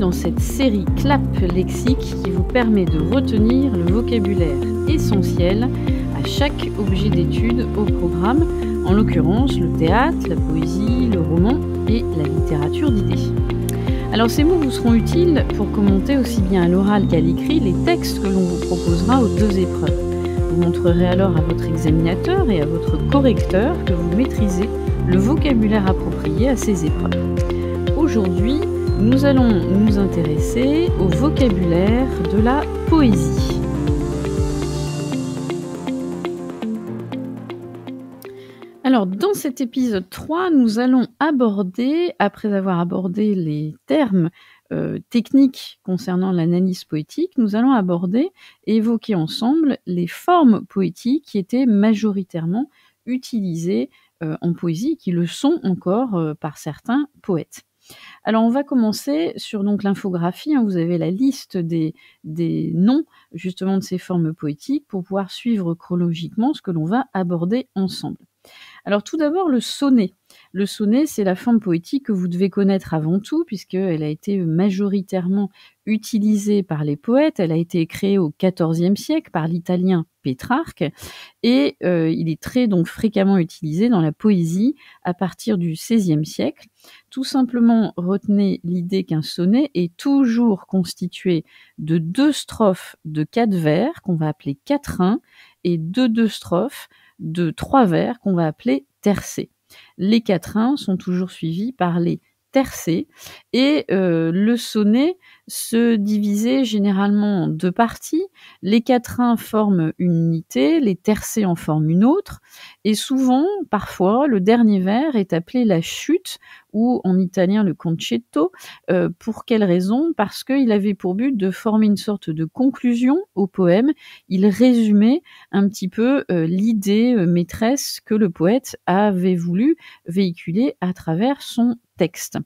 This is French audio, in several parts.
dans cette série Clap lexique qui vous permet de retenir le vocabulaire essentiel à chaque objet d'étude au programme, en l'occurrence le théâtre, la poésie, le roman et la littérature d'idées. Alors ces mots vous seront utiles pour commenter aussi bien à l'oral qu'à l'écrit les textes que l'on vous proposera aux deux épreuves. Vous montrerez alors à votre examinateur et à votre correcteur que vous maîtrisez le vocabulaire approprié à ces épreuves. Aujourd'hui, nous allons nous intéresser au vocabulaire de la poésie. Alors, dans cet épisode 3, nous allons aborder, après avoir abordé les termes techniques concernant l'analyse poétique, nous allons aborder et évoquer ensemble les formes poétiques qui étaient majoritairement utilisées en poésie, qui le sont encore par certains poètes. Alors, on va commencer sur donc l'infographie. Vous avez la liste des noms justement de ces formes poétiques pour pouvoir suivre chronologiquement ce que l'on va aborder ensemble. Alors tout d'abord, le sonnet. Le sonnet, c'est la forme poétique que vous devez connaître avant tout, puisqu'elle a été majoritairement utilisée par les poètes. Elle a été créée au XIVe siècle par l'italien Pétrarque, et il est très donc fréquemment utilisé dans la poésie à partir du XVIe siècle. Tout simplement, retenez l'idée qu'un sonnet est toujours constitué de 2 strophes de 4 vers, qu'on va appeler quatrains, et de 2 strophes de 3 vers qu'on va appeler tercets. Les quatrains sont toujours suivis par les tercets et le sonnet se divisait généralement en 2 parties. Les quatrains forment une unité, les tercets en forment une autre, et souvent, parfois, le dernier vers est appelé la chute ou en italien le concetto. Pour quelle raison ? Parce qu'il avait pour but de former une sorte de conclusion au poème. Il résumait un petit peu l'idée maîtresse que le poète avait voulu véhiculer à travers son texte.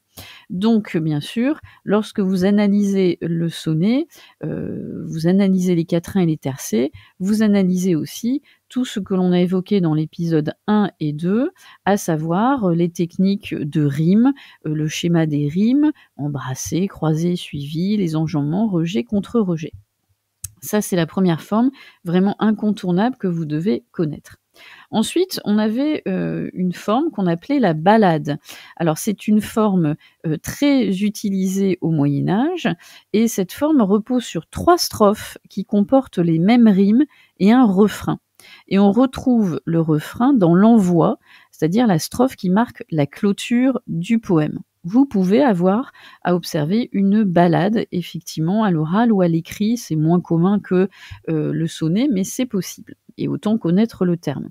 Donc, bien sûr, lorsque vous analysez le sonnet, vous analysez les quatrains et les tercets, vous analysez aussi tout ce que l'on a évoqué dans l'épisode 1 et 2, à savoir les techniques de rime, le schéma des rimes, embrassé, croisé, suivi, les enjambements, rejet contre rejet. Ça, c'est la première forme vraiment incontournable que vous devez connaître. Ensuite, on avait une forme qu'on appelait la ballade. Alors, c'est une forme très utilisée au Moyen-Âge, et cette forme repose sur 3 strophes qui comportent les mêmes rimes et un refrain. Et on retrouve le refrain dans l'envoi, c'est-à-dire la strophe qui marque la clôture du poème. Vous pouvez avoir à observer une ballade, effectivement, à l'oral ou à l'écrit. C'est moins commun que le sonnet, mais c'est possible. Et autant connaître le terme.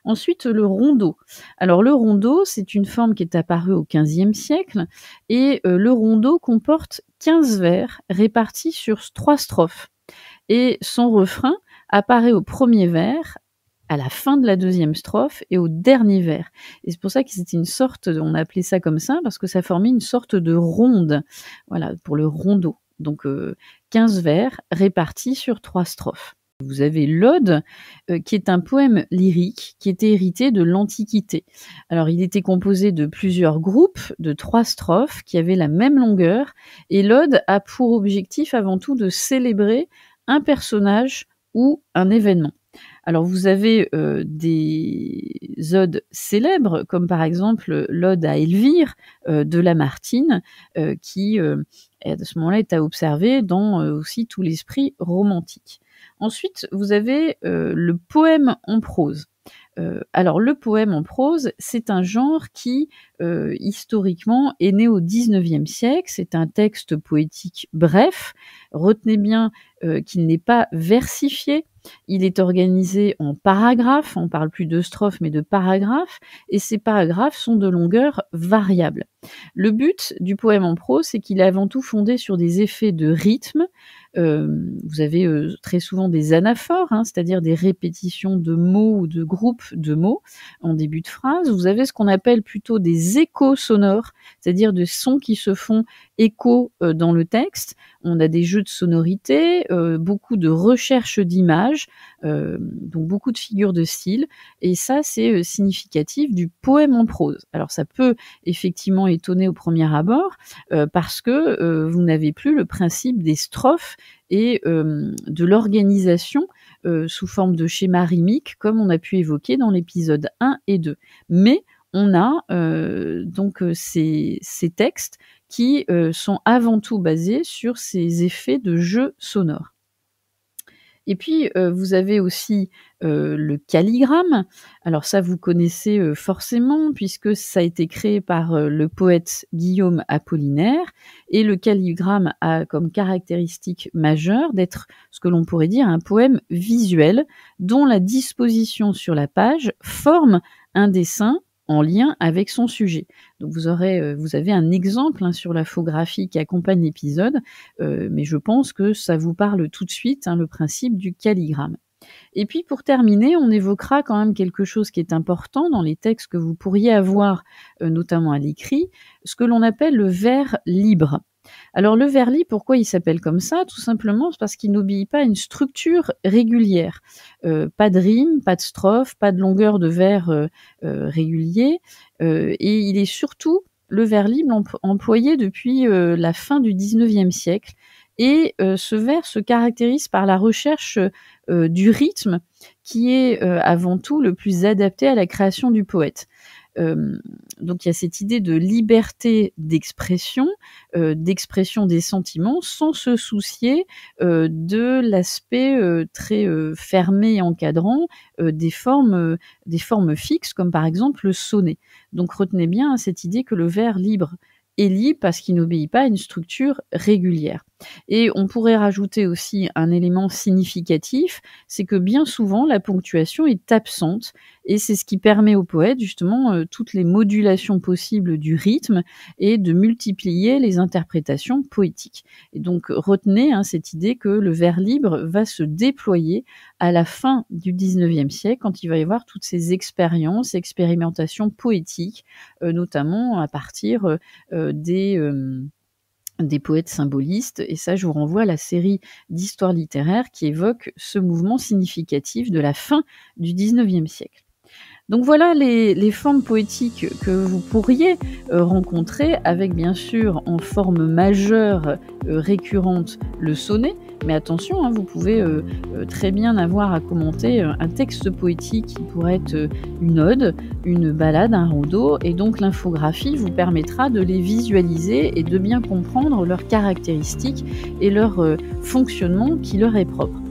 Ensuite, le rondeau. Alors, le rondeau, c'est une forme qui est apparue au XVe siècle, et le rondeau comporte 15 vers répartis sur 3 strophes. Et son refrain apparaît au premier vers, à la fin de la deuxième strophe et au dernier vers. Et c'est pour ça que c'était une sorte, on a appelé ça comme ça, parce que ça formait une sorte de ronde, voilà, pour le rondeau. Donc 15 vers répartis sur 3 strophes. Vous avez l'Ode, qui est un poème lyrique qui était hérité de l'Antiquité. Alors, il était composé de plusieurs groupes, de 3 strophes qui avaient la même longueur, et l'Ode a pour objectif avant tout de célébrer un personnage ou un événement. Alors, vous avez des odes célèbres, comme par exemple l'ode à Elvire de Lamartine, qui, à ce moment-là, est à observer dans aussi tout l'esprit romantique. Ensuite, vous avez le poème en prose. Alors, le poème en prose, c'est un genre qui, historiquement, est né au XIXe siècle. C'est un texte poétique bref. Retenez bien qu'il n'est pas versifié. Il est organisé en paragraphes. On ne parle plus de strophes, mais de paragraphes. Et ces paragraphes sont de longueur variable. Le but du poème en prose, c'est qu'il est avant tout fondé sur des effets de rythme, Vous avez très souvent des anaphores, hein, c'est-à-dire des répétitions de mots ou de groupes de mots en début de phrase. Vous avez ce qu'on appelle plutôt des échos sonores, c'est-à-dire des sons qui se font écho dans le texte. On a des jeux de sonorités, beaucoup de recherche d'images, donc beaucoup de figures de style, et ça c'est significatif du poème en prose. Alors ça peut effectivement étonner au premier abord, parce que vous n'avez plus le principe des strophes et de l'organisation sous forme de schéma rimique comme on a pu évoquer dans l'épisode 1 et 2. Mais on a donc ces textes qui sont avant tout basés sur ces effets de jeu sonore. Et puis, vous avez aussi le calligramme. Alors ça, vous connaissez forcément puisque ça a été créé par le poète Guillaume Apollinaire, et le calligramme a comme caractéristique majeure d'être ce que l'on pourrait dire un poème visuel dont la disposition sur la page forme un dessin en lien avec son sujet. Donc vous avez un exemple, hein, sur l'infographie qui accompagne l'épisode, mais je pense que ça vous parle tout de suite, hein, le principe du calligramme. Et puis pour terminer, on évoquera quand même quelque chose qui est important dans les textes que vous pourriez avoir, notamment à l'écrit, ce que l'on appelle le vers libre. Alors le vers libre, pourquoi il s'appelle comme ça? Tout simplement parce qu'il n'obéit pas à une structure régulière. Pas de rime, pas de strophe, pas de longueur de vers régulier, et il est surtout le vers libre employé depuis la fin du XIXe siècle. Et ce vers se caractérise par la recherche du rythme qui est avant tout le plus adapté à la création du poète. Donc il y a cette idée de liberté d'expression des sentiments sans se soucier de l'aspect très fermé et encadrant des formes fixes comme par exemple le sonnet. Donc retenez bien, hein, cette idée que le vers libre est libre parce qu'il n'obéit pas à une structure régulière. Et on pourrait rajouter aussi un élément significatif, c'est que bien souvent la ponctuation est absente, et c'est ce qui permet au poète justement toutes les modulations possibles du rythme et de multiplier les interprétations poétiques. Et donc retenez, hein, cette idée que le vers libre va se déployer à la fin du XIXe siècle, quand il va y avoir toutes ces expérimentations poétiques, notamment à partir des poètes symbolistes, et ça je vous renvoie à la série d'histoires littéraires qui évoque ce mouvement significatif de la fin du XIXe siècle. Donc voilà les formes poétiques que vous pourriez rencontrer, avec bien sûr en forme majeure récurrente le sonnet, mais attention, hein, vous pouvez très bien avoir à commenter un texte poétique qui pourrait être une ode, une ballade, un rondeau, et donc l'infographie vous permettra de les visualiser et de bien comprendre leurs caractéristiques et leur fonctionnement qui leur est propre.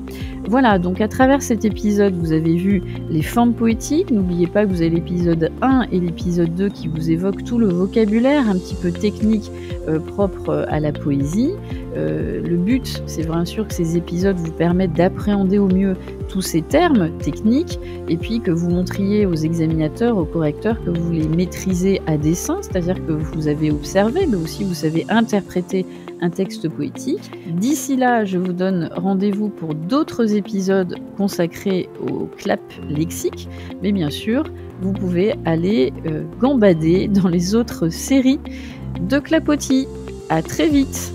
Voilà, donc à travers cet épisode, vous avez vu les formes poétiques. N'oubliez pas que vous avez l'épisode 1 et l'épisode 2 qui vous évoquent tout le vocabulaire un petit peu technique propre à la poésie. Le but, c'est bien sûr que ces épisodes vous permettent d'appréhender au mieux tous ces termes techniques, et puis que vous montriez aux examinateurs, aux correcteurs, que vous les maîtrisez à dessein, c'est-à-dire que vous avez observé, mais aussi vous savez interpréter un texte poétique. D'ici là, je vous donne rendez-vous pour d'autres épisodes consacrés au clap lexique, mais bien sûr, vous pouvez aller gambader dans les autres séries de clapotis. À très vite!